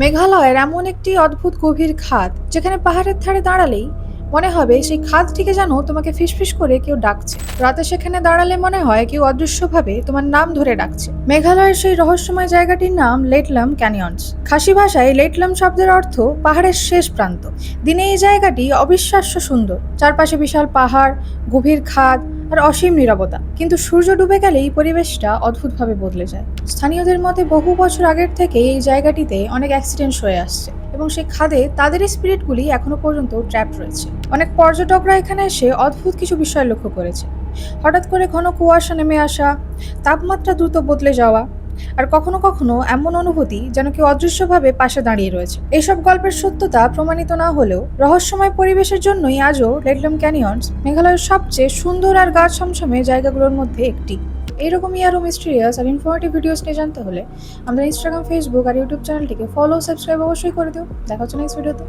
মেঘালয়ের এমন একটি অদ্ভুত গভীর খাদ যেখানে পাহাড়ের ধারে দাঁড়ালেই মনে হবে সেই খাদটিকে যেন তোমাকে ফিসফিস করে কেউ ডাকছে। রাতে সেখানে দাঁড়ালে মনে হয় কেউ অদৃশ্যভাবে তোমার নাম ধরে ডাকছে। মেঘালয়ের সেই রহস্যময় জায়গাটির নাম লেটলাম ক্যানিয়নস। খাসি ভাষায় লেটলাম শব্দের অর্থ পাহাড়ের শেষ প্রান্ত। দিনে এই জায়গাটি অবিশ্বাস্য সুন্দর, চারপাশে বিশাল পাহাড়, গভীর খাদ আর অসীম নীরবতা। কিন্তু সূর্য ডুবে গেলেই পরিবেশটা অদ্ভুতভাবে বদলে যায়। স্থানীয়দের মতে বহু বছর আগের থেকে এই জায়গাটিতে অনেক অ্যাক্সিডেন্ট হয়ে আসছে এবং সেই খাদে তাদের স্পিরিটগুলি এখনো পর্যন্ত ট্র্যাপ রয়েছে। অনেক পর্যটকরা এখানে এসে অদ্ভুত কিছু বিষয় লক্ষ্য করেছে। হঠাৎ করে ঘন কুয়াশা নেমে আসা, তাপমাত্রা দ্রুত বদলে যাওয়া, আর কখনো কখনো এমন অনুভূতি যেন কেউ অদৃশ্যভাবে পাশে দাঁড়িয়ে রয়েছে। এইসব গল্পের সত্যতা প্রমাণিত না হলেও রহস্যময় পরিবেশের জন্যই আজও লেটলাম ক্যানিয়নস মেঘালয়ের সবচেয়ে সুন্দর আর গা ছমছমে জায়গাগুলোর মধ্যে একটি। এইরকমই আরও মিস্টিরিয়াস আর ইনফরমেটিভ ভিডিওস নিয়ে জানতে হলে আমাদের ইনস্টাগ্রাম, ফেসবুক আর ইউটিউব চ্যানেলটিকে ফলো, সাবস্ক্রাইব অবশ্যই করে দিও। দেখা হচ্ছে নেক্সট ভিডিওতে।